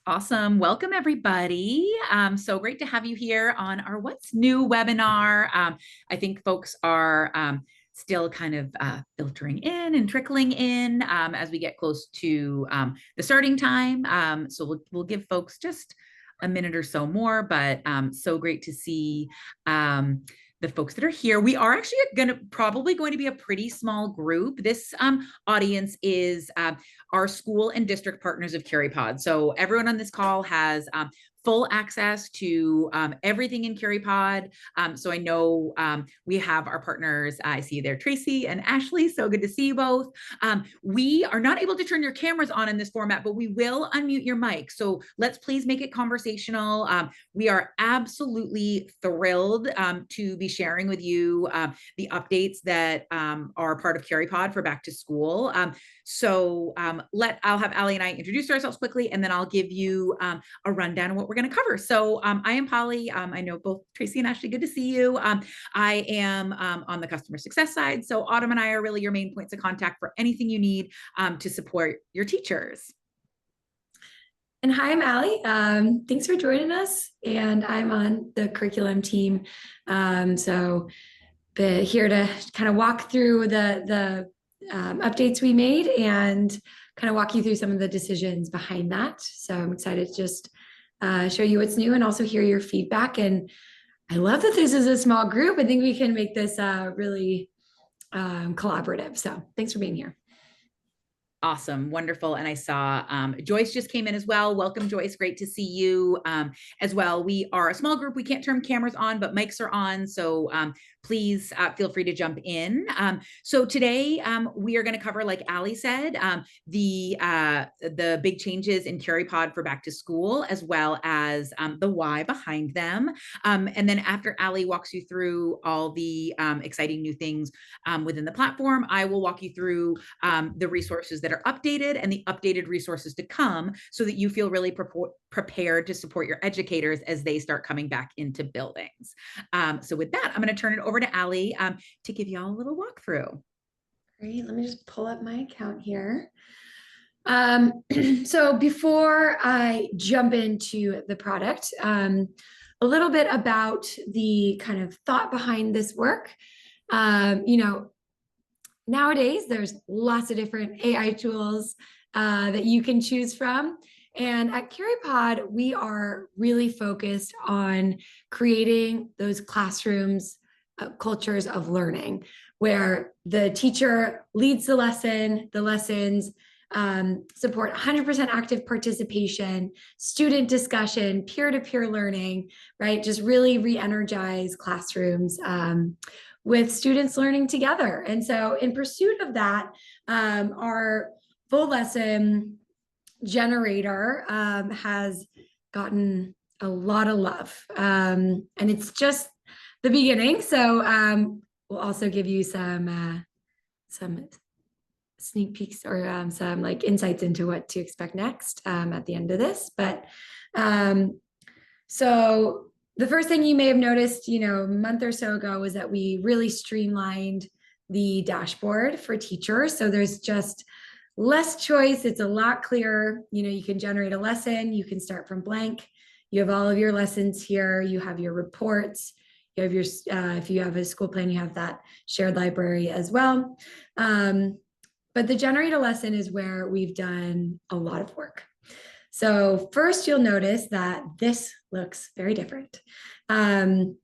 Awesome. Welcome, everybody. So great to have you here on our What's New webinar. I think folks are still kind of filtering in and trickling in as we get close to the starting time. So we'll give folks just a minute or so more, but so great to see the folks that are here. We are actually probably going to be a pretty small group. This audience is our school and district partners of Curipod. So everyone on this call has full access to everything in Curipod. So I know we have our partners. I see you there, Tracy and Ashley. So good to see you both. We are not able to turn your cameras on in this format, but we will unmute your mic. So let's please make it conversational. We are absolutely thrilled to be sharing with you the updates that are part of Curipod for back to school. I'll have Ali and I introduce ourselves quickly, and then I'll give you a rundown of what we're going to cover. So I am Polly. I know both Tracy and Ashley. Good to see you. I am on the customer success side. So Autumn and I are really your main points of contact for anything you need to support your teachers. And hi, I'm Allie. Thanks for joining us. And I'm on the curriculum team. So here to kind of walk through the updates we made and kind of walk you through some of the decisions behind that. So I'm excited to just show you what's new and also hear your feedback. And I love that this is a small group. I think we can make this really collaborative. So thanks for being here. Awesome. Wonderful. And I saw Joyce just came in as well. Welcome, Joyce. Great to see you as well. We are a small group. We can't turn cameras on, but mics are on. So please feel free to jump in. So today we are going to cover, like Ali said, the big changes in Curipod for back to school, as well as the why behind them. And then after Ali walks you through all the exciting new things within the platform, I will walk you through the resources that are updated and the updated resources to come so that you feel really prepared to support your educators as they start coming back into buildings. So with that, I'm going to turn it over to Ali to give y'all a little walkthrough. Great. Let me just pull up my account here. So before I jump into the product, a little bit about the kind of thought behind this work. Nowadays, there's lots of different AI tools that you can choose from. And at Curipod, we are really focused on creating those classrooms, cultures of learning, where the teacher leads the lesson, the lessons support 100% active participation, student discussion, peer-to-peer learning, right? Just really re-energize classrooms with students learning together. And so in pursuit of that, our full lesson generator has gotten a lot of love. And it's just the beginning. So we'll also give you some sneak peeks or some like insights into what to expect next at the end of this. But so the first thing you may have noticed, a month or so ago was that we really streamlined the dashboard for teachers. So there's just less choice. It's a lot clearer. You can generate a lesson. You can start from blank. You have all of your lessons here. You have your reports. You have your, if you have a school plan, you have that shared library as well. But the generate a lesson is where we've done a lot of work. So first you'll notice that this looks very different. The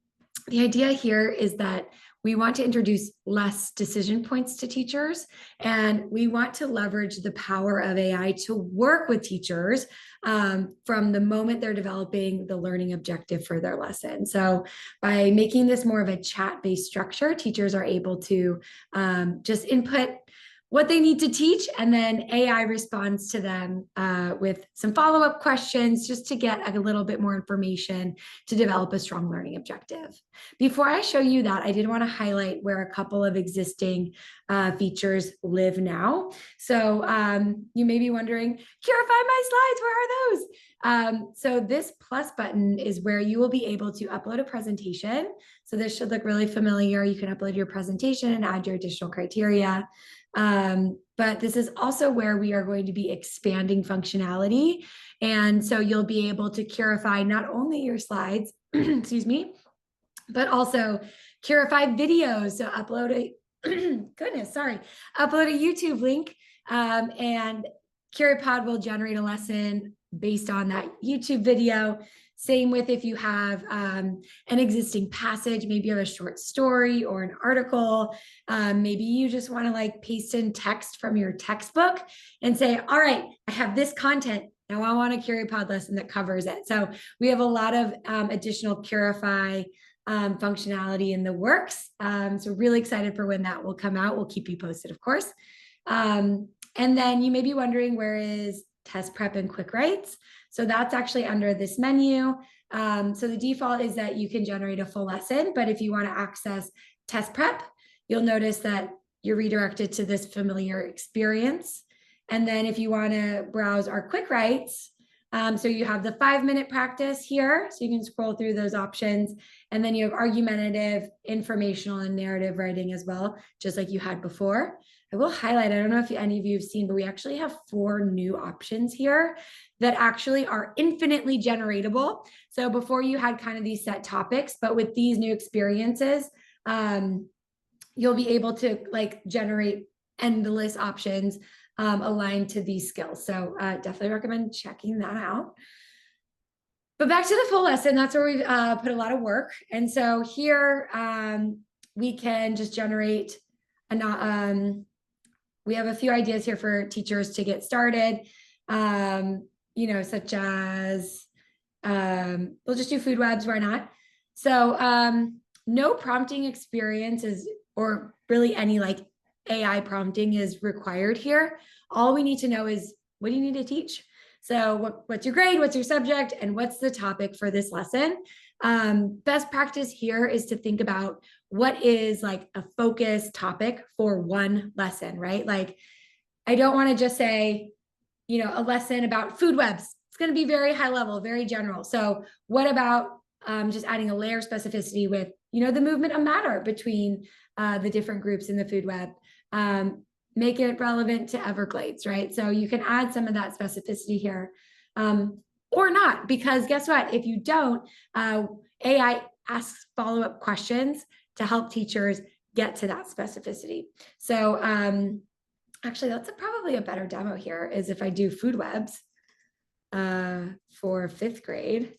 idea here is that we want to introduce less decision points to teachers, and we want to leverage the power of AI to work with teachers from the moment they're developing the learning objective for their lesson. So by making this more of a chat-based structure, teachers are able to just input what they need to teach, and then AI responds to them with some follow-up questions just to get a little bit more information to develop a strong learning objective. Before I show you that, I did want to highlight where a couple of existing features live now. So you may be wondering, Kira, find my slides, where are those? So this plus button is where you will be able to upload a presentation. So this should look really familiar. You can upload your presentation and add your additional criteria. But this is also where we are going to be expanding functionality. And so you'll be able to Curify not only your slides, excuse me, but also Curify videos. So upload a, upload a YouTube link, and Curipod will generate a lesson based on that YouTube video. Same with if you have an existing passage, maybe you have a short story or an article. Maybe you just want to like paste in text from your textbook and say, all right, I have this content. Now I want a Curipod lesson that covers it. So we have a lot of additional Curify functionality in the works. So really excited for when that will come out. We'll keep you posted, of course. And then you may be wondering, where is test prep and quick writes? So that's actually under this menu. So the default is that you can generate a full lesson, but if you want to access test prep, you'll notice that you're redirected to this familiar experience. And then if you want to browse our quick writes, so you have the 5-minute practice here, so you can scroll through those options. And then you have argumentative, informational, and narrative writing as well, just like you had before. I will highlight, I don't know if any of you have seen, but we actually have 4 new options here that actually are infinitely generatable. So before you had kind of these set topics, but with these new experiences, you'll be able to like generate endless options aligned to these skills. So definitely recommend checking that out. But back to the full lesson, that's where we've put a lot of work. And so here we can just generate we have a few ideas here for teachers to get started, you know, such as, we'll just do food webs, why not? So no prompting experience is, or really any like AI prompting is required here. All we need to know is, what do you need to teach? So what's your grade, what's your subject, and what's the topic for this lesson? Best practice here is to think about what is like a focus topic for one lesson, right? Like, I don't want to just say, you know, a lesson about food webs. It's going to be very high level, very general. So what about just adding a layer of specificity with, you know, the movement of matter between the different groups in the food web? Make it relevant to Everglades, right? So you can add some of that specificity here, or not, because guess what? If you don't, AI asks follow-up questions to help teachers get to that specificity. So actually, that's probably a better demo here, is if I do food webs for 5th grade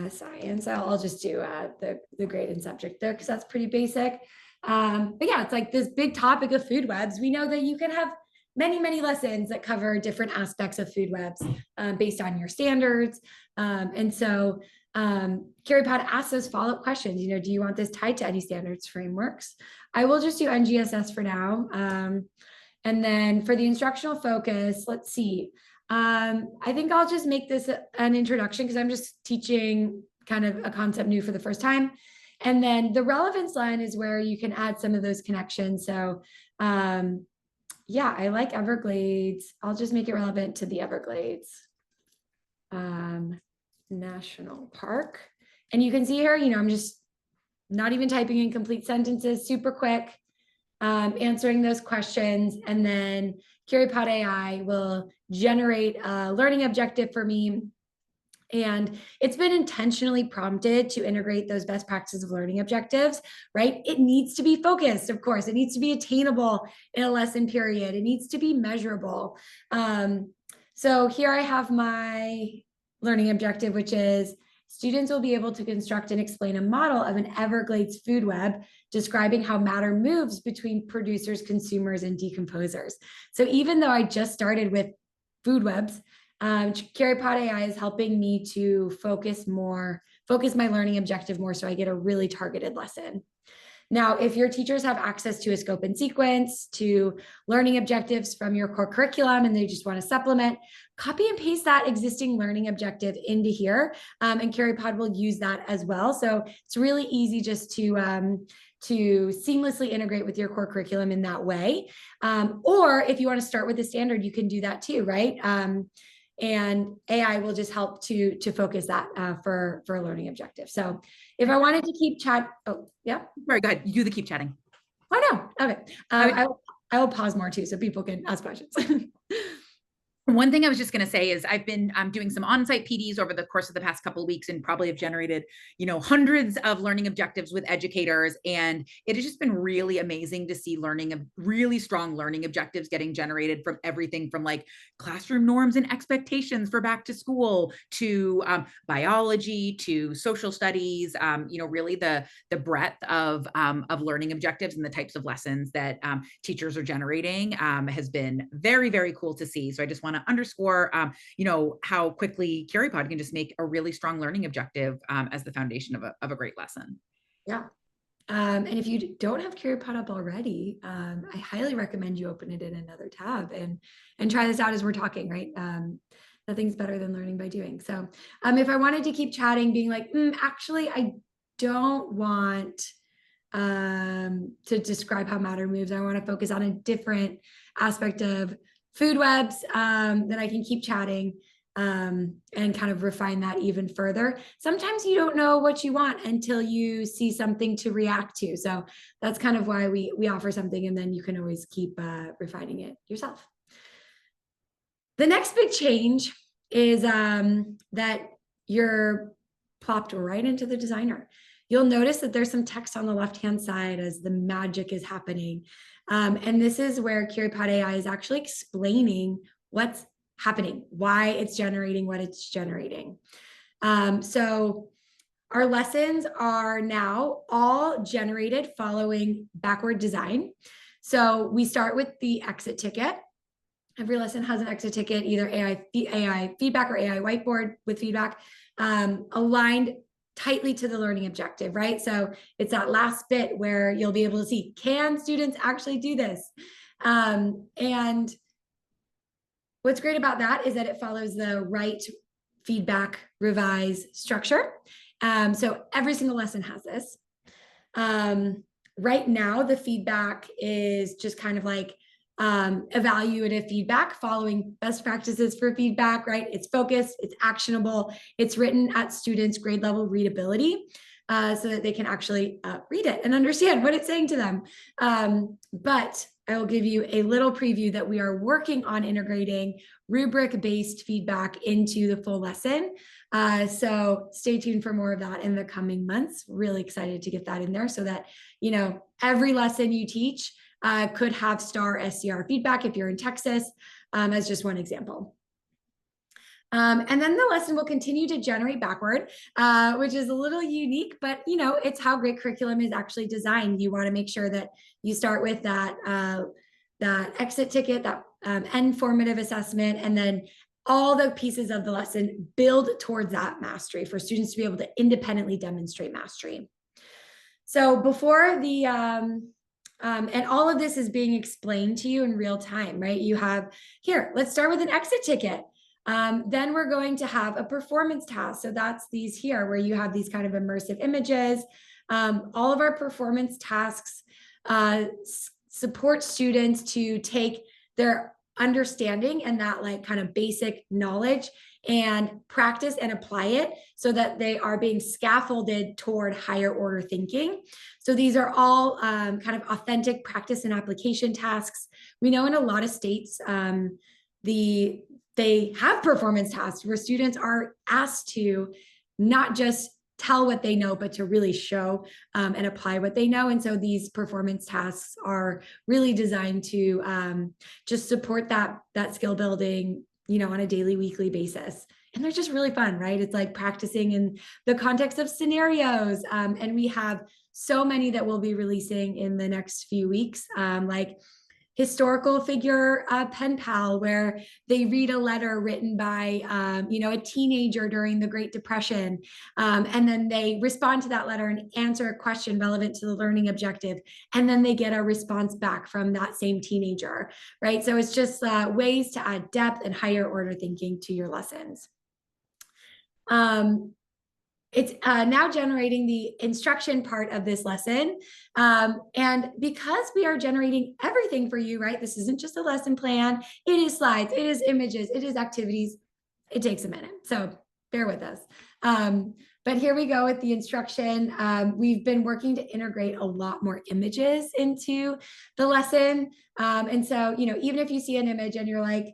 science. I'll just do the grade and subject there because that's pretty basic. But yeah, it's like this big topic of food webs. We know that you can have many, many lessons that cover different aspects of food webs based on your standards. And so Curipod asks those follow-up questions. You know, do you want this tied to any standards frameworks? I will just do NGSS for now. And then for the instructional focus, let's see. I think I'll just make this an introduction because I'm just teaching kind of a concept new for the first time. And then the relevance line is where you can add some of those connections. So yeah, I like Everglades. I'll just make it relevant to the Everglades National Park. And you can see here, you know, I'm just not even typing in complete sentences, super quick, answering those questions. And then Curipod AI will generate a learning objective for me. And it's been intentionally prompted to integrate those best practices of learning objectives, right? It needs to be focused, of course. It needs to be attainable in a lesson period. It needs to be measurable. So here I have my learning objective, which is students will be able to construct and explain a model of an Everglades food web describing how matter moves between producers, consumers, and decomposers. So even though I just started with food webs, Curipod AI is helping me to focus my learning objective more so I get a really targeted lesson. Now, if your teachers have access to a scope and sequence, to learning objectives from your core curriculum, and they just want to supplement, copy and paste that existing learning objective into here, and Curipod will use that as well. So it's really easy just to seamlessly integrate with your core curriculum in that way. Or if you want to start with the standard, you can do that too, right? and AI will just help to focus that for a learning objective. So if I wanted to keep chat, oh yeah, Sorry, go ahead. You do the keep chatting. oh no, okay. I will pause more too, so people can ask questions. One thing I was just going to say is I'm doing some on-site PDs over the course of the past couple of weeks and probably have generated, hundreds of learning objectives with educators. And it has just been really amazing to see really strong learning objectives getting generated from everything from like classroom norms and expectations for back to school to biology to social studies. Really the breadth of learning objectives and the types of lessons that teachers are generating has been very, very cool to see. So I just want to underscore, how quickly Curipod can just make a really strong learning objective as the foundation of a great lesson. Yeah. And if you don't have Curipod up already, I highly recommend you open it in another tab and try this out as we're talking, right? Nothing's better than learning by doing. So if I wanted to keep chatting, being like, actually, I don't want to describe how matter moves. I want to focus on a different aspect of food webs, then I can keep chatting and kind of refine that even further. Sometimes you don't know what you want until you see something to react to. So that's kind of why we offer something, and then you can always keep refining it yourself. The next big change is that you're plopped right into the designer. You'll notice that there's some text on the left-hand side as the magic is happening. And this is where Curipod AI is actually explaining what's happening, why it's generating what it's generating. So our lessons are now all generated following backward design. So we start with the exit ticket. Every lesson has an exit ticket, either AI feedback or AI whiteboard with feedback, aligned tightly to the learning objective, right? So it's that last bit where you'll be able to see, can students actually do this? And what's great about that is that it follows the right feedback, revise structure. So every single lesson has this. Right now, the feedback is just kind of like evaluative feedback following best practices for feedback, right? It's focused, it's actionable, it's written at students' grade level readability so that they can actually read it and understand what it's saying to them. But I will give you a little preview that we are working on integrating rubric-based feedback into the full lesson. So stay tuned for more of that in the coming months. Really excited to get that in there so that, every lesson you teach could have star SCR feedback if you're in Texas, as just one example. And then the lesson will continue to generate backward, which is a little unique, but it's how great curriculum is actually designed. You want to make sure that you start with that exit ticket, that end formative assessment, and then all the pieces of the lesson build towards that mastery for students to be able to independently demonstrate mastery. So before the and all of this is being explained to you in real time, right? You have here, let's start with an exit ticket. Then we're going to have a performance task. So that's these here where you have these kind of immersive images. All of our performance tasks support students to take their understanding and that like kind of basic knowledge and practice and apply it so that they are being scaffolded toward higher order thinking. So these are all kind of authentic practice and application tasks. We know in a lot of states, they have performance tasks where students are asked to not just tell what they know, but to really show and apply what they know. And so these performance tasks are really designed to just support that skill building, on a daily, weekly basis. And they're just really fun, right? It's like practicing in the context of scenarios. And we have so many that we'll be releasing in the next few weeks, like historical figure pen pal, where they read a letter written by a teenager during the Great Depression, and then they respond to that letter and answer a question relevant to the learning objective, and then they get a response back from that same teenager, right? So it's just ways to add depth and higher order thinking to your lessons. It's now generating the instruction part of this lesson. And because we are generating everything for you, right? This isn't just a lesson plan. It is slides, it is images, it is activities. it takes a minute. So bear with us. But here we go with the instruction. We've been working to integrate a lot more images into the lesson. And so, even if you see an image and you're like,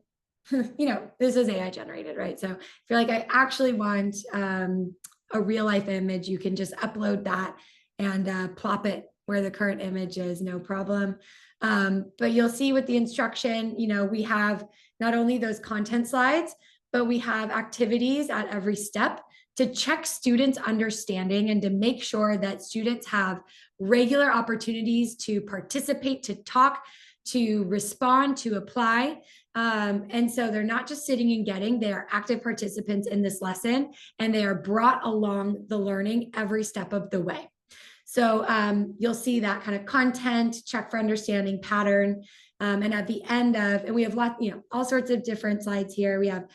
this is AI generated, right? So if you're like, I actually want a real life image, you can just upload that and plop it where the current image is, no problem. But you'll see with the instruction, we have not only those content slides, but we have activities at every step to check students' understanding and to make sure that students have regular opportunities to participate, to talk, to respond, to apply. And so they're not just sitting and getting, they are active participants in this lesson, and they are brought along the learning every step of the way. So you'll see that kind of content, check for understanding pattern. And at the end of, and we have all sorts of different slides here. We have,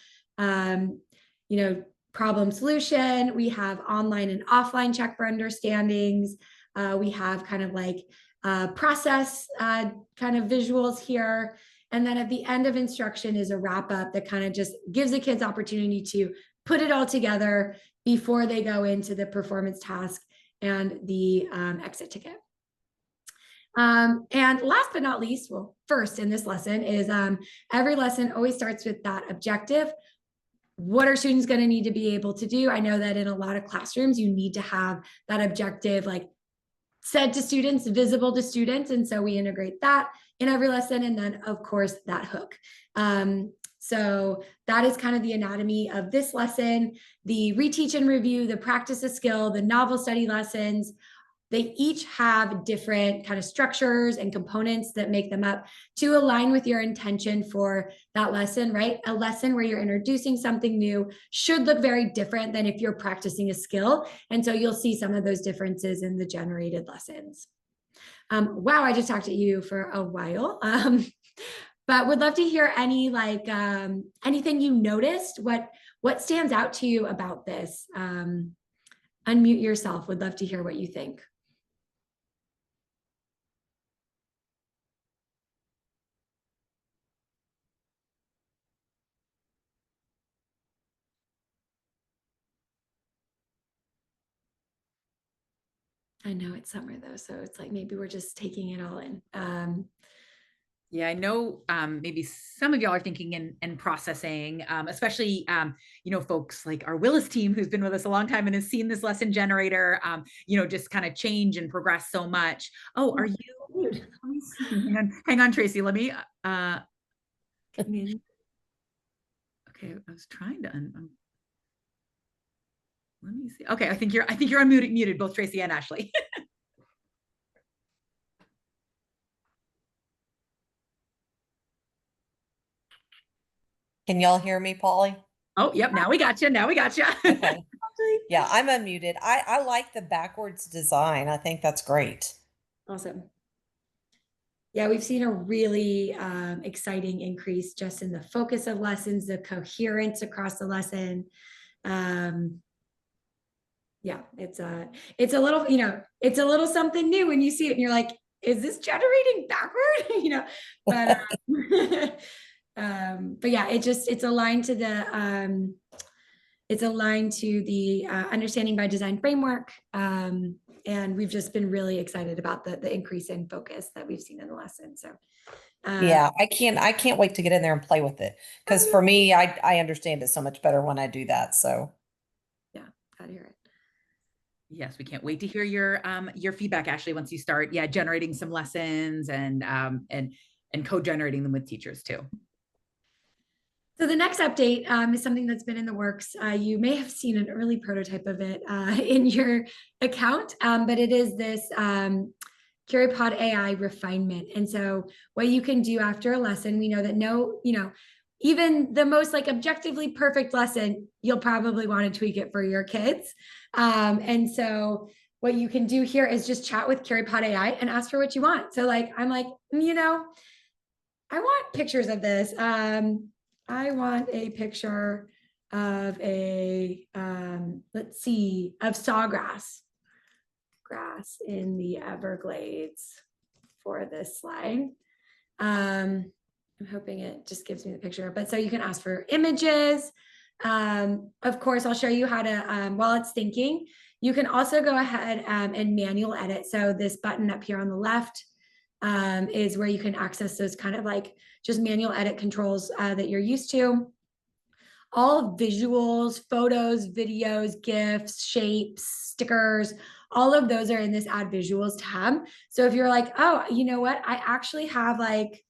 problem solution. We have online and offline check for understandings. We have kind of like process kind of visuals here. And then at the end of instruction is a wrap up that kind of just gives the kids opportunity to put it all together before they go into the performance task and the exit ticket. And last but not least, well, first in this lesson is every lesson always starts with that objective. What are students going to need to be able to do? I know that in a lot of classrooms, you need to have that objective like said to students, visible to students. And so we integrate that in every lesson. And then of course that hook. So that is kind of the anatomy of this lesson. The reteach and review, the practice a skill, the novel study lessons, they each have different kind of structures and components that make them up to align with your intention for that lesson, right? A lesson where you're introducing something new should look very different than if you're practicing a skill. And so you'll see some of those differences in the generated lessons. Wow, I just talked to you for a while. But would love to hear any anything you noticed. What stands out to you about this? Unmute yourself. Would love to hear what you think. I know it's summer though, so it's like maybe we're just taking it all in. Yeah, I know maybe some of y'all are thinking and processing, especially, folks like our Willis team who's been with us a long time and has seen this lesson generator, just kind of change and progress so much. Oh, are you? Let me see. Hang on, Tracy. Let me. Okay, I was trying to. Let me see. Okay, I think you're unmuted, both Tracy and Ashley. Can y'all hear me, Polly? Oh, yep. Now we got you. Okay. Yeah, I'm unmuted. I like the backwards design. I think that's great. Awesome. Yeah, we've seen a really exciting increase just in the focus of lessons, the coherence across the lesson. Yeah, it's a little, it's a little something new when you see it and you're like, is this generating backward? But but yeah, it's aligned to the understanding by design framework. And we've just been really excited about the increase in focus that we've seen in the lesson. So yeah, I can't wait to get in there and play with it. Because for me, I understand it so much better when I do that. So yeah, glad to hear it. Yes, we can't wait to hear your feedback, Ashley, once you start, generating some lessons and co-generating them with teachers too. So the next update is something that's been in the works. You may have seen an early prototype of it in your account, but it is this Curipod AI refinement. And so what you can do after a lesson, we know that even the most objectively perfect lesson, you'll probably want to tweak it for your kids. And so what you can do here is just chat with Curipod AI and ask for what you want. So I'm like, I want pictures of this. I want a picture of of sawgrass in the Everglades for this slide. I'm hoping it just gives me the picture, but so you can ask for images. Of course, I'll show you how to, while it's thinking, you can also go ahead and manual edit. So this button up here on the left is where you can access those kind of like just manual edit controls that you're used to. All visuals, photos, videos, GIFs, shapes, stickers, all of those are in this add visuals tab. So if you're like, oh, you know what? I actually have like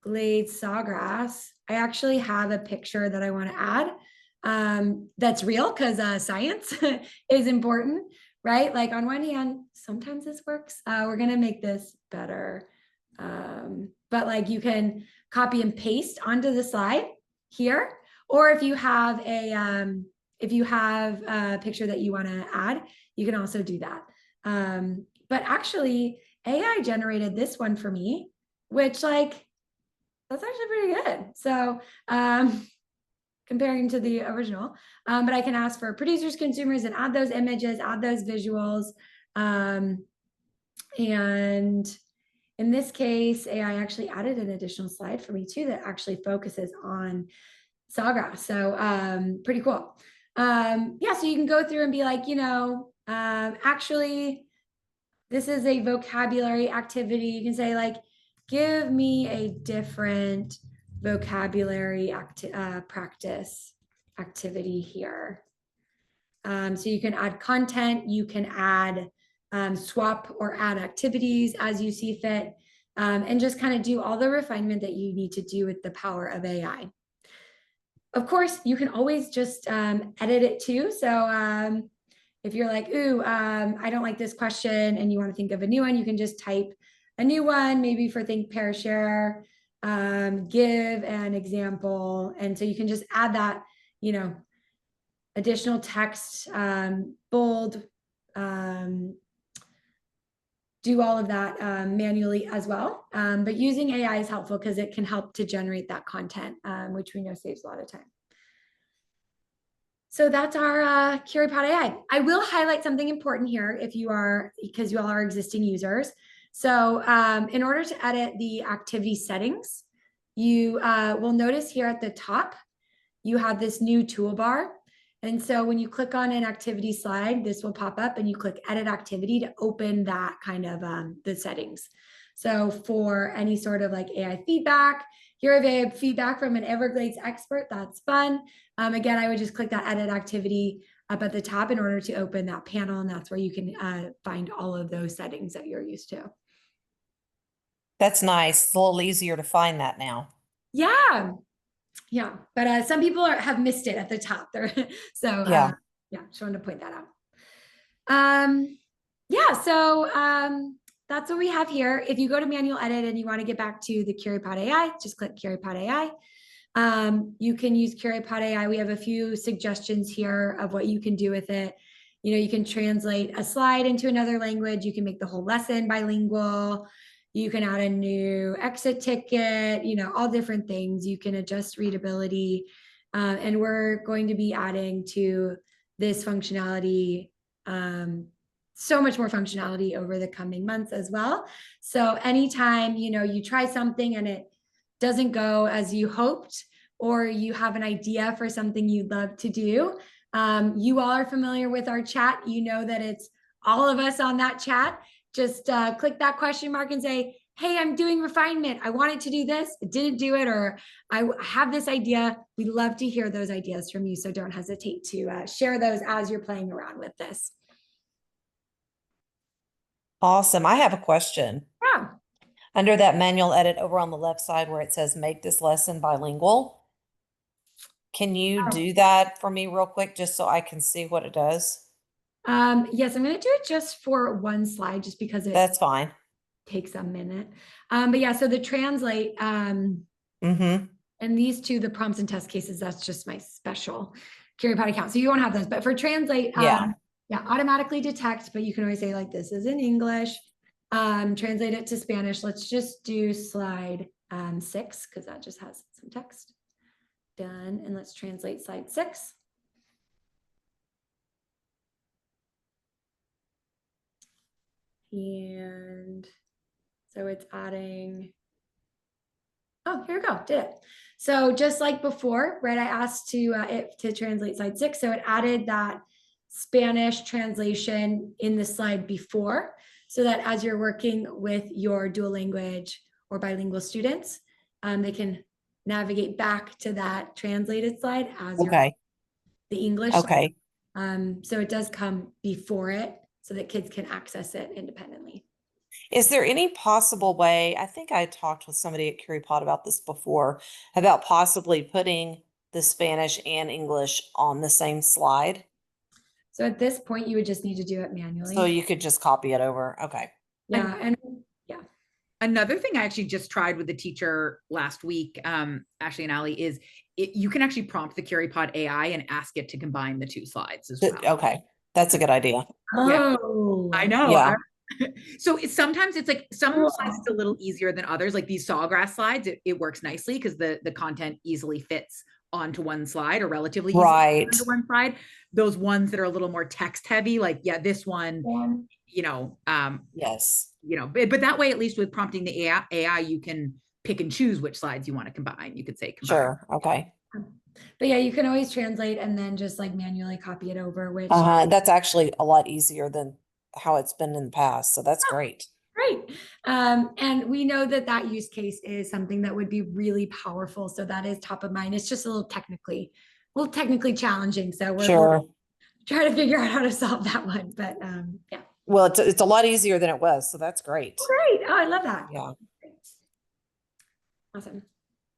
glade sawgrass. I actually have a picture that I want to add that's real because science is important, right? Like on one hand, sometimes this works. We're going to make this better. But like you can copy and paste onto the slide here. Or if you have a picture that you want to add, you can also do that. But actually, AI generated this one for me, which like that's actually pretty good. So comparing to the original, but I can ask for producers, consumers, and add those images, add those visuals, and in this case, AI actually added an additional slide for me too that actually focuses on sawgrass. So pretty cool. Yeah, so you can go through and be like, actually, this is a vocabulary activity. You can say like, give me a different vocabulary practice activity here. So you can add content, you can add swap or add activities as you see fit, and just kind of do all the refinement that you need to do with the power of AI. Of course, you can always just edit it too. So if you're like, ooh, I don't like this question and you want to think of a new one, you can just type a new one, maybe for think, pair, share, give an example. And so you can just add that, additional text, bold, do all of that manually as well. But using AI is helpful because it can help to generate that content, which we know saves a lot of time. So that's our Curipod AI. I will highlight something important here because you all are existing users. So in order to edit the activity settings, you will notice here at the top, you have this new toolbar. And so when you click on an activity slide, this will pop up and you click edit activity to open that kind of the settings. So for any sort of like AI feedback, here I have feedback from an Everglades expert. That's fun. Again, I would just click that edit activity up at the top in order to open that panel. And that's where you can find all of those settings that you're used to. That's nice. It's a little easier to find that now. Yeah. Yeah. But some people have missed it at the top there. So Yeah. yeah, just wanted to point that out. Yeah, so that's what we have here. If you go to manual edit and you want to get back to the Curipod AI, just click Curipod AI. You can use Curipod AI. We have a few suggestions here of what you can do with it. You can translate a slide into another language. You can make the whole lesson bilingual. You can add a new exit ticket, all different things. You can adjust readability. And we're going to be adding to this functionality, so much more functionality over the coming months as well. So anytime, you try something and it doesn't go as you hoped, or you have an idea for something you'd love to do, you all are familiar with our chat. You know that it's all of us on that chat. Just click that question mark and say, hey, I'm doing refinement. I wanted to do this. I didn't do it, or I have this idea. We love to hear those ideas from you. So don't hesitate to share those as you're playing around with this. Awesome. I have a question. Yeah. Under that manual edit over on the left side where it says make this lesson bilingual, can you do that for me real quick just so I can see what it does? Yes, I'm going to do it just for one slide, just because it That's fine. takes a minute. But yeah, so the translate, Mm-hmm. and these two, the prompts and test cases, that's just my special Curipod account. So you won't have those, but for translate, Yeah. automatically detect, but you can always say like, this is in English, translate it to Spanish. Let's just do slide 6, because that just has some text. Done. And let's translate slide 6. And so it's adding Oh, here we go. Did it. So just like before, right? I asked to it to translate slide 6. So it added that Spanish translation in the slide before, so that as you're working with your dual language or bilingual students, they can navigate back to that translated slide as you're Okay. the English. Okay. So it does come before it so that kids can access it independently. Is there any possible way, I think I talked with somebody at Curipod about this before, about possibly putting the Spanish and English on the same slide? So at this point, you would just need to do it So manually. you could just copy it over. Okay. Yeah, and yeah. Another thing I actually just tried with the teacher last week, Ashley and Allie, is you can actually prompt the Curipod AI and ask it to combine the two slides as well. Okay. That's a good idea. Yeah, Oh, I know. Yeah. So sometimes it's like some Cool. slides it's a little easier than others. Like these sawgrass slides, it works nicely because the content easily fits onto one slide, or relatively easily Right. onto one slide. Those ones that are a little more text heavy, like this one, Yes. but that way, at least with prompting the AI, you can pick and choose which slides you want to combine. You could say combine. Sure. Okay. But yeah, you can always translate and then just like manually copy it over, which That's actually a lot easier than how it's been in the past. So that's great. great. And we know that that use case is something that would be really powerful. So that is top of mind. It's just a little technically challenging. So we'll Sure. try to figure out how to solve that one. But yeah. Well, it's a lot easier than it was. So that's great. Great. Oh, I love that. Yeah. Awesome.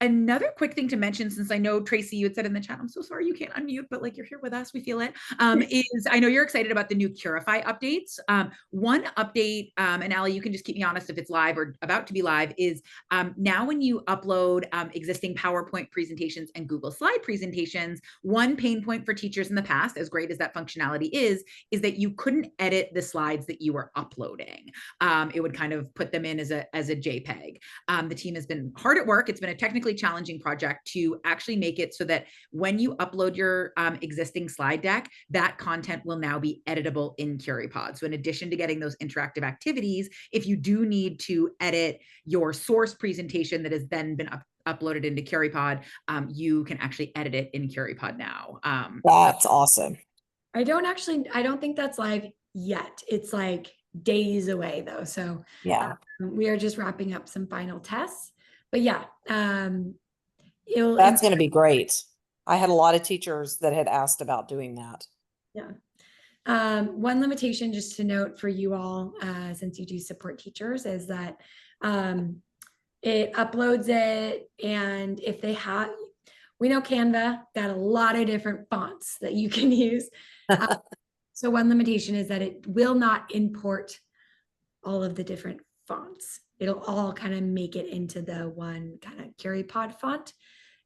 Another quick thing to mention, since I know Tracy, you had said in the chat, I'm so sorry you can't unmute, but like you're here with us, we feel it. Is I know you're excited about the new Curify updates. One update, and Allie, you can just keep me honest if it's live or about to be live, is now when you upload existing PowerPoint presentations and Google Slide presentations, one pain point for teachers in the past, as great as that functionality is that you couldn't edit the slides that you were uploading. It would kind of put them in as a JPEG. The team has been hard at work. It's been a technically challenging project to actually make it so that when you upload your existing slide deck, that content will now be editable in Curipod. So in addition to getting those interactive activities, if you do need to edit your source presentation that has then been uploaded into Curipod, you can actually edit it in Curipod now. That's awesome. I don't think that's live yet. It's like days away though. So Yeah. we are just wrapping up some final tests. But yeah, That's going to be great. I had a lot of teachers that had asked about doing that. Yeah. One limitation just to note for you all, since you do support teachers, is that it uploads it, and if they have, we know Canva got a lot of different fonts that you can use. So one limitation is that it will not import all of the different fonts. It'll all kind of make it into the one kind of Curipod font.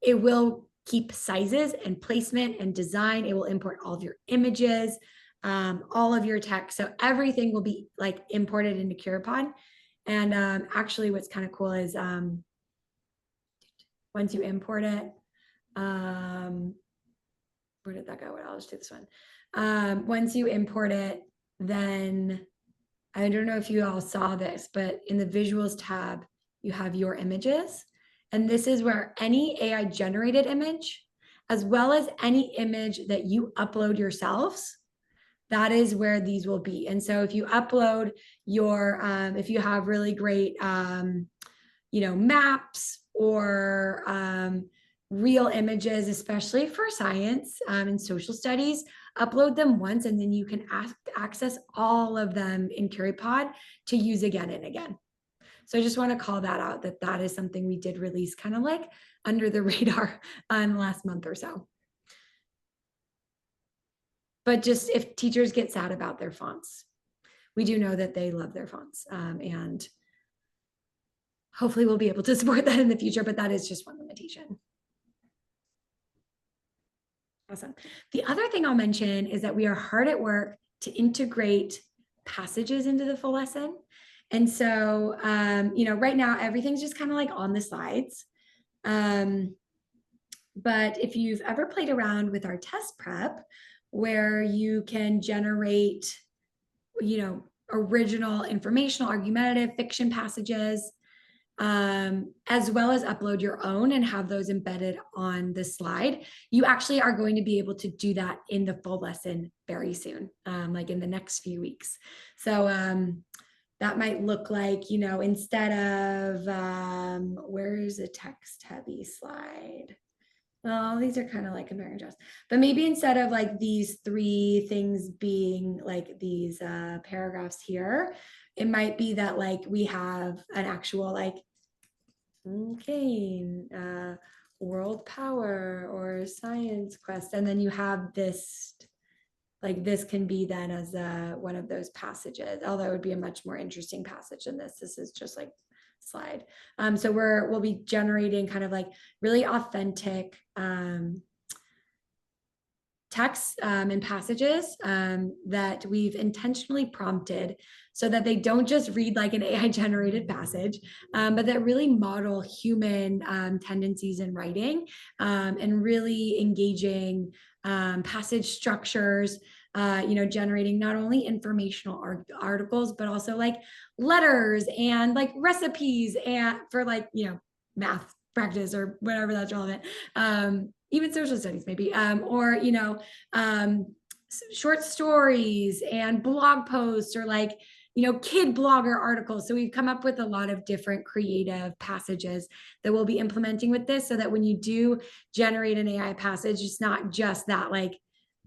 It will keep sizes and placement and design. It will import all of your images, all of your text. So everything will be like imported into Curipod. And actually what's kind of cool is once you import it, where did that go? I'll just do this one. Once you import it, then I don't know if you all saw this, but in the visuals tab, you have your images. And this is where any AI generated image, as well as any image that you upload yourselves, that is where these will be. And so if you upload your, if you have really great, maps or real images, especially for science and social studies, upload them once, and then you can access all of them in Curipod to use again and again. So I just want to call that out, that is something we did release kind of like under the radar in the last month or so. But just if teachers get sad about their fonts, we do know that they love their fonts, and hopefully we'll be able to support that in the future, but that is just one limitation. Awesome. The other thing I'll mention is that we are hard at work to integrate passages into the full lesson. And so, right now everything's just kind of like on the slides. But if you've ever played around with our test prep, where you can generate, original, informational, argumentative, fiction passages, as well as upload your own and have those embedded on the slide. You actually are going to be able to do that in the full lesson very soon, like in the next few weeks. So that might look like, you know, instead of, where's a text heavy slide? Well, these are kind of like comparing and contrast, but maybe instead of like these three things being like these paragraphs here, it might be that like we have an actual like, okay, world power or science quest, and then you have this, like this can be then as one of those passages, although it would be a much more interesting passage than this. This is just like slide. So we'll be generating kind of like really authentic texts and passages that we've intentionally prompted so that they don't just read like an AI generated passage, but that really model human tendencies in writing and really engaging passage structures, you know, generating not only informational articles, but also like letters and like recipes and for like, you know, math practice or whatever that's relevant. Even social studies maybe, or, you know, short stories and blog posts or like, you know, kid blogger articles. So we've come up with a lot of different creative passages that we'll be implementing with this so that when you do generate an AI passage, it's not just that like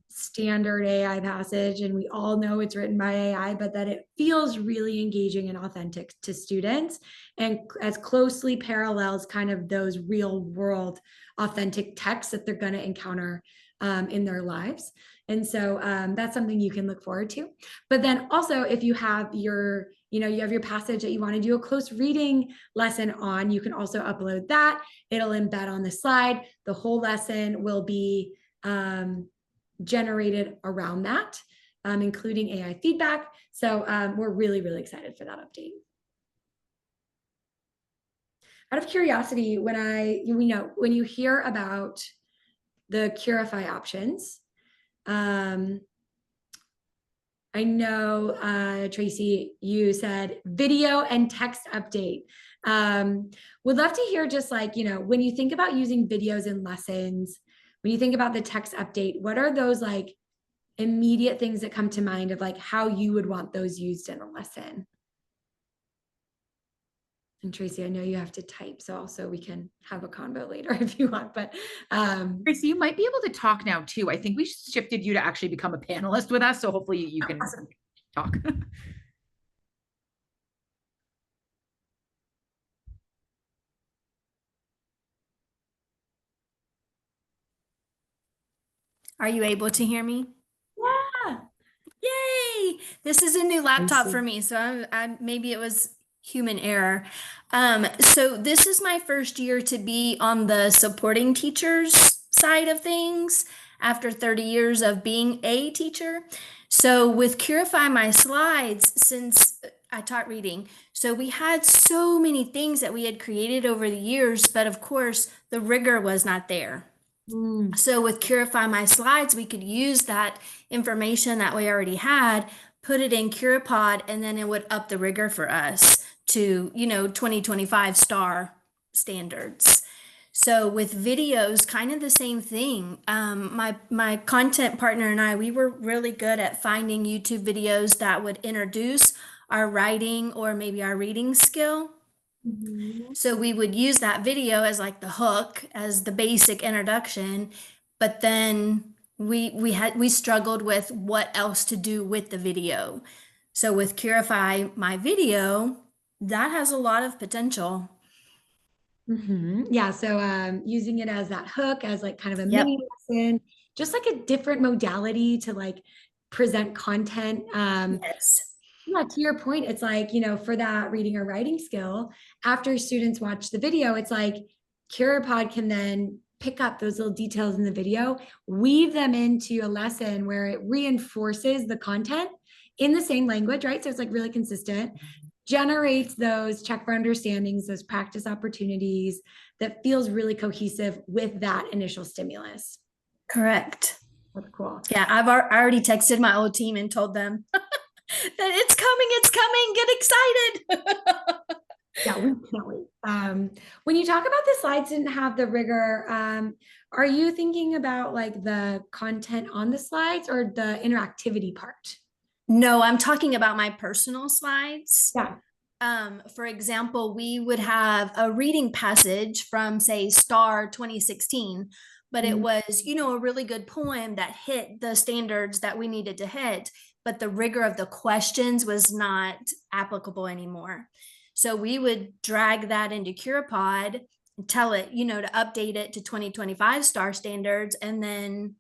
standard AI passage and we all know it's written by AI, but that it feels really engaging and authentic to students and as closely parallels kind of those real world authentic texts that they're going to encounter in their lives. And so that's something you can look forward to. But then also if you have your, you know, you have your passage that you want to do a close reading lesson on, you can also upload that. It'll embed on the slide. The whole lesson will be generated around that, including AI feedback. So we're really, really excited for that update. Out of curiosity, when you hear about the Curify options, I know, Tracy, you said video and text update. Would love to hear just like, you know, when you think about using videos in lessons, when you think about the text update, what are those like immediate things that come to mind of like how you would want those used in a lesson? And Tracy, I know you have to type, so also we can have a convo later if you want, but Tracy, you might be able to talk now too. I think we shifted you to actually become a panelist with us, so hopefully you can awesome. talk. Are you able to hear me? Yeah. Yay! This is a new laptop for me, so maybe it was human error. So this is my first year to be on the supporting teachers side of things after 30 years of being a teacher. So with Curify My Slides, since I taught reading, so we had so many things that we had created over the years, but of course the rigor was not there. So with Curify My Slides, we could use that information that we already had, put it in Curipod, and then it would up the rigor for us to, you know, 2025 star standards. So with videos, kind of the same thing. My content partner and I, we were really good at finding YouTube videos that would introduce our writing or maybe our reading skill. So we would use that video as like the hook, as the basic introduction, but then we struggled with what else to do with the video. So with Curify My Video, that has a lot of potential. Yeah, so using it as that hook, as like kind of a Yep. mini lesson, just like a different modality to like present content. Yes. Yeah, to your point, it's like, you know, for that reading or writing skill, after students watch the video, it's like Curipod can then pick up those little details in the video, weave them into a lesson where it reinforces the content in the same language, right? So it's like really consistent, generates those check for understandings, those practice opportunities that feels really cohesive with that initial stimulus. Correct. That's cool. Yeah, I already texted my old team and told them that it's coming, get excited. Yeah, we can't wait. When you talk about the slides didn't have the rigor, are you thinking about like the content on the slides or the interactivity part? No, I'm talking about my personal slides. Yeah. For example, we would have a reading passage from, say, Star 2016, but it Mhm. was, a really good poem that hit the standards that we needed to hit, but the rigor of the questions was not applicable anymore. So we would drag that into Curipod and tell it, to update it to 2025 Star standards, and then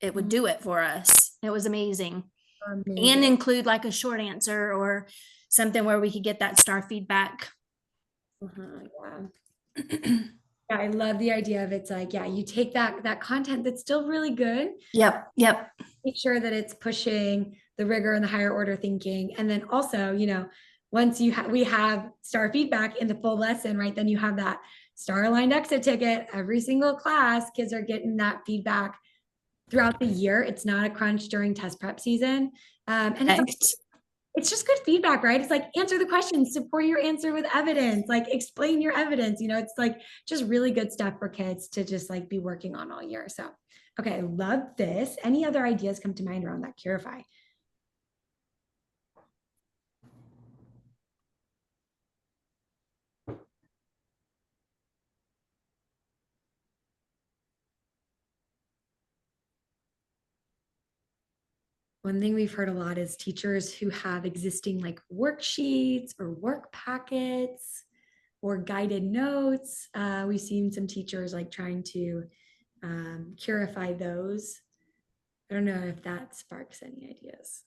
it would do it for us. It was amazing. And Amazing. include like a short answer or something where we could get that star feedback. Yeah. Yeah, I love the idea of it's like, yeah, you take that content that's still really good, Yep. Yep. make sure that it's pushing the rigor and the higher order thinking. And then also, once we have star feedback in the full lesson, right? Then you have that star aligned exit ticket. Every single class, kids are getting that feedback throughout the year. It's not a crunch during test prep season. And it's just good feedback, right? It's like answer the question, support your answer with evidence, like explain your evidence. It's like just really good stuff for kids to just like be working on all year. So, okay, I love this. Any other ideas come to mind around that Curify? One thing we've heard a lot is teachers who have existing like worksheets or work packets or guided notes. We've seen some teachers like trying to curify those. I don't know if that sparks any ideas.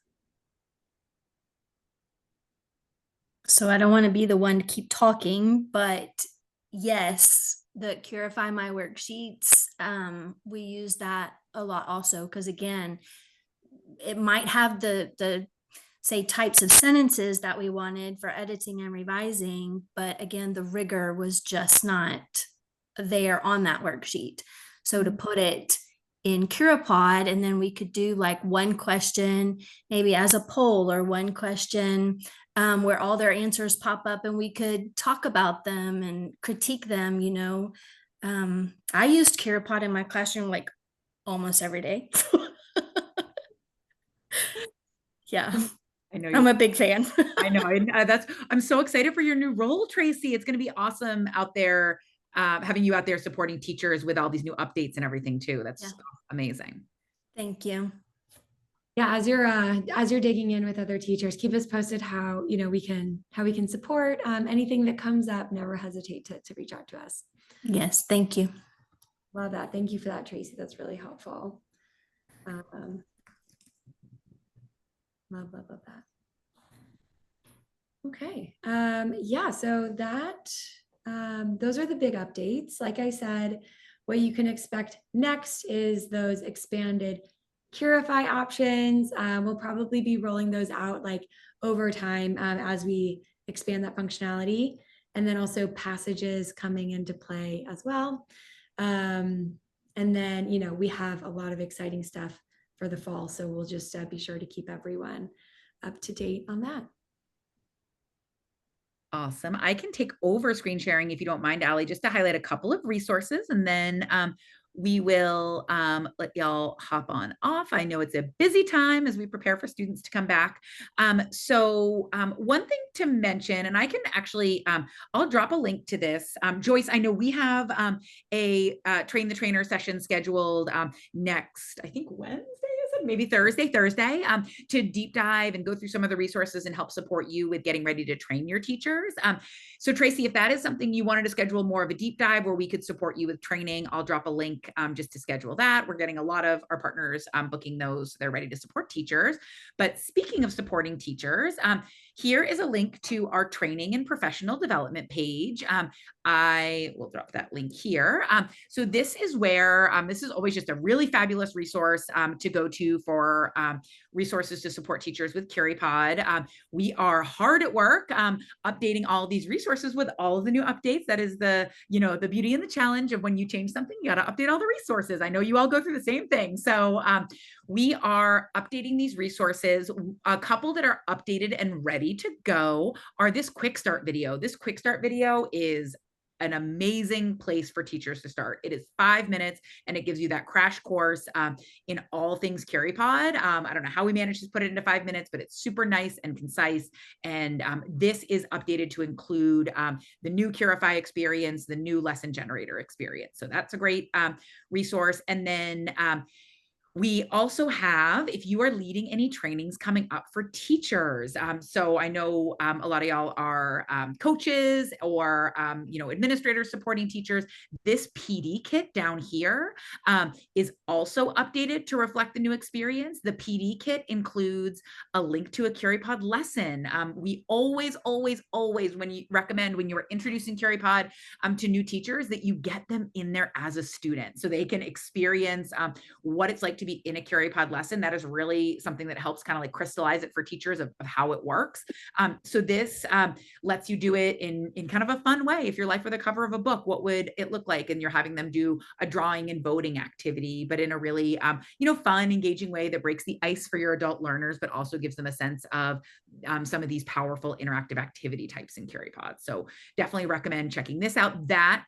So I don't want to be the one to keep talking, but yes, the Curify My worksheets, we use that a lot also, because again, it might have the say types of sentences that we wanted for editing and revising, but again, the rigor was just not there on that worksheet. So to put it in Curipod, and then we could do like one question, maybe as a poll, or one question where all their answers pop up and we could talk about them and critique them. I used Curipod in my classroom like almost every day. Yeah. I know I'm a big fan. I know. I'm so excited for your new role, Tracy. It's going to be awesome out there, having you out there supporting teachers with all these new updates and everything too. That's amazing. Thank you. Yeah, as you're digging in with other teachers, keep us posted how we can support anything that comes up. Never hesitate to reach out to us. Yes, thank you. Love that. Thank you for that, Tracy. That's really helpful. Love that. Okay. Yeah, so those are the big updates. Like I said, what you can expect next is those expanded Curify options. We'll probably be rolling those out like over time as we expand that functionality, and then also passages coming into play as well. And then, we have a lot of exciting stuff for the fall. So we'll just be sure to keep everyone up to date on that. Awesome. I can take over screen sharing if you don't mind, Allie, just to highlight a couple of resources, and then we will let y'all hop on off. I know it's a busy time as we prepare for students to come back. So one thing to mention, and I can actually, I'll drop a link to this. Joyce, I know we have a Train the Trainer session scheduled next, I think Wednesday, maybe Thursday, to deep dive and go through some of the resources and help support you with getting ready to train your teachers. So Tracy, if that is something you wanted to schedule more of a deep dive where we could support you with training, I'll drop a link just to schedule that. We're getting a lot of our partners booking those. They're ready to support teachers. But speaking of supporting teachers, here is a link to our training and professional development page. I will drop that link here. So this is where, this is always just a really fabulous resource to go to for resources to support teachers with Curipod. We are hard at work updating all these resources with all of the new updates. That is the beauty and the challenge of when you change something, you got to update all the resources. I know you all go through the same thing. So we are updating these resources. A couple that are updated and ready to go are this quick start video. This quick start video is an amazing place for teachers to start. It is 5 minutes and it gives you that crash course in all things Curipod. I don't know how we managed to put it into 5 minutes, but it's super nice and concise. And this is updated to include the new Curify experience, the new lesson generator experience. So that's a great resource. And then we also have, if you are leading any trainings coming up for teachers. So I know a lot of y'all are coaches or, administrators supporting teachers. This PD kit down here is also updated to reflect the new experience. The PD kit includes a link to a Curipod lesson. We always recommend when you're introducing Curipod to new teachers that you get them in there as a student so they can experience what it's like to be in a Curipod lesson. That is really something that helps kind of like crystallize it for teachers of how it works. So this lets you do it in kind of a fun way. If you're like for the cover of a book, what would it look like? And you're having them do a drawing and voting activity, but in a really, fun, engaging way that breaks the ice for your adult learners, but also gives them a sense of some of these powerful interactive activity types in Curipod. So definitely recommend checking this out. That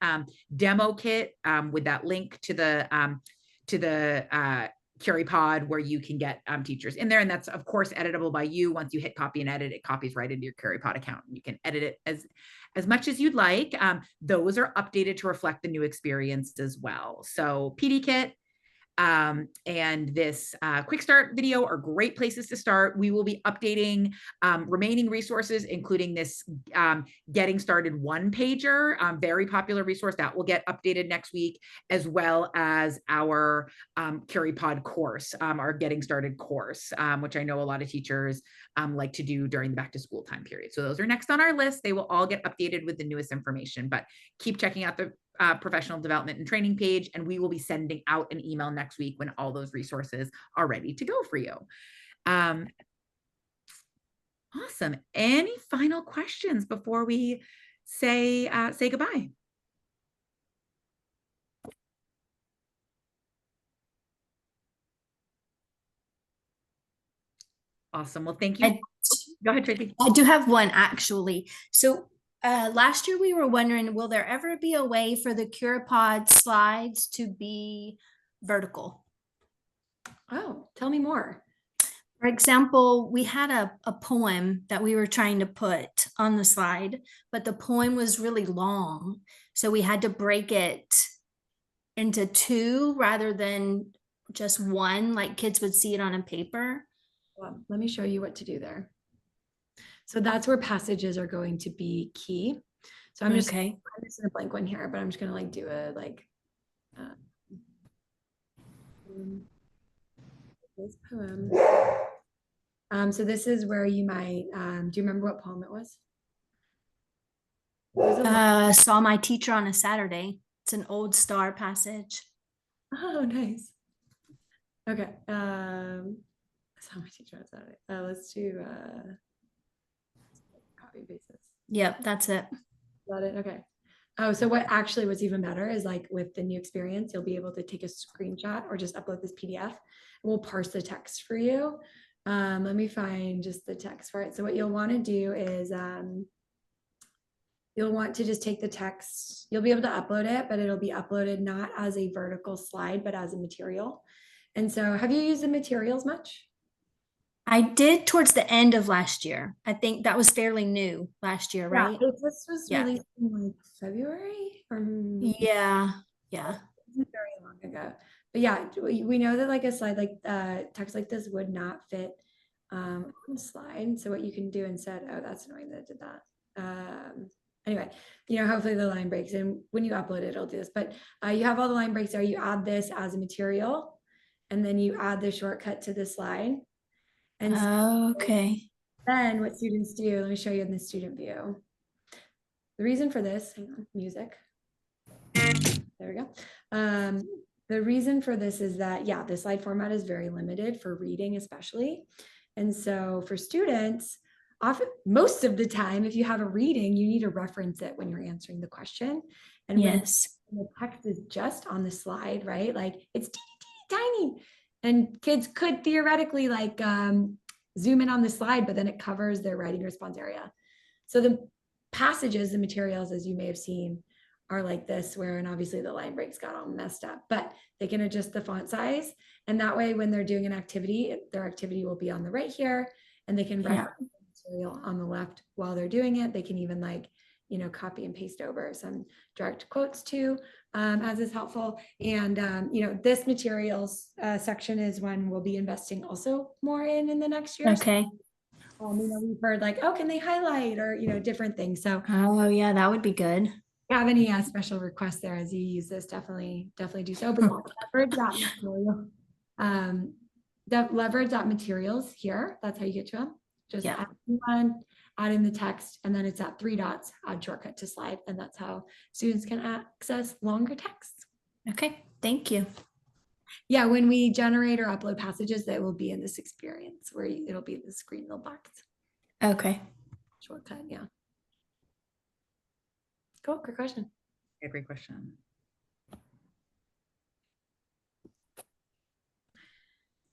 demo kit with that link to the Curipod where you can get teachers in there. And that's of course editable by you. Once you hit copy and edit, it copies right into your Curipod account. You can edit it as much as you'd like. Those are updated to reflect the new experience as well. So PD kit, and this quick start video are great places to start. We will be updating remaining resources, including this getting started one pager, very popular resource that will get updated next week, as well as our Curipod course, our getting started course, which I know a lot of teachers like to do during the back to school time period. So those are next on our list. They will all get updated with the newest information, but keep checking out the professional development and training page, and we will be sending out an email next week when all those resources are ready to go for you. Awesome. Any final questions before we say goodbye? Awesome. Well, thank you. Go ahead, Tracy. I do have one actually. So last year we were wondering, will there ever be a way for the Curipod slides to be vertical? Oh, tell me more. For example, we had a poem that we were trying to put on the slide, but the poem was really long. So we had to break it into two rather than just one, like kids would see it on a paper. Well, let me show you what to do there. So that's where passages are going to be key. So I'm just in a blank one here, but I'm just gonna do a this poem. So this is where you might, do you remember what poem it was? Saw my teacher on a Saturday. It's an old star passage. Oh, nice. Okay. Saw my teacher on Saturday. Let's do copy paste this. Yep, that's it. Got it. Okay. Oh, so what's even better is like with the new experience, you'll be able to take a screenshot or just upload this PDF and we'll parse the text for you. Let me find just the text for it. So what you'll want to do is you'll want to just take the text. You'll be able to upload it, but it'll be uploaded not as a vertical slide, but as a material. And so have you used the materials much? I did towards the end of last year. I think that was fairly new last year, right? Yeah, this was released in like February or yeah. Very long ago. But yeah, we know that like a slide like text like this would not fit on the slide. So what you can do instead, oh, that's annoying that it did that. Anyway, hopefully the line breaks, and when you upload it, it'll do this. But you have all the line breaks there. You add this as a material, and then you add the shortcut to the slide. And then what students do, let me show you in the student view. The reason for this, hang on, music. There we go. The reason for this is that, the slide format is very limited for reading, especially. And so for students, often, most of the time, if you have a reading, you need to reference it when you're answering the question. And when the text is just on the slide, right? Like it's teeny, teeny, tiny. And kids could theoretically like zoom in on the slide, but then it covers their writing response area. So the passages, the materials, as you may have seen, are like this, where, and obviously the line breaks got all messed up, but they can adjust the font size. And that way, when they're doing an activity, their activity will be on the right here, and they can reference the material on the left while they're doing it. They can even like, you know, copy and paste over some direct quotes too, as is helpful. And, you know, this materials section is one we'll be investing also more in the next year. Okay. You know, we've heard like, oh, can they highlight, or, you know, different things. So Oh yeah, that would be good. have any special requests there as you use this, definitely do so. But leverage that material. Leverage that materials here. That's how you get to them. Just Yeah. add in the text, and then it's at 3 dots, add shortcut to slide, and that's how students can access longer text. Okay, thank you. Yeah, when we generate or upload passages, that will be in this experience where it'll be the screen little box. Okay. Shortcut, yeah. Cool, great question. Yeah, great question.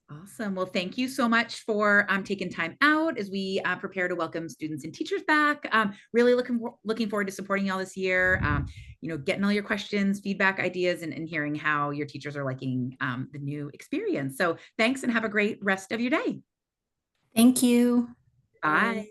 Awesome. Well, thank you so much for taking time out as we prepare to welcome students and teachers back. Really looking forward to supporting y'all this year. You know, getting all your questions, feedback, ideas, and hearing how your teachers are liking the new experience. So thanks, and have a great rest of your day. Thank you. Bye.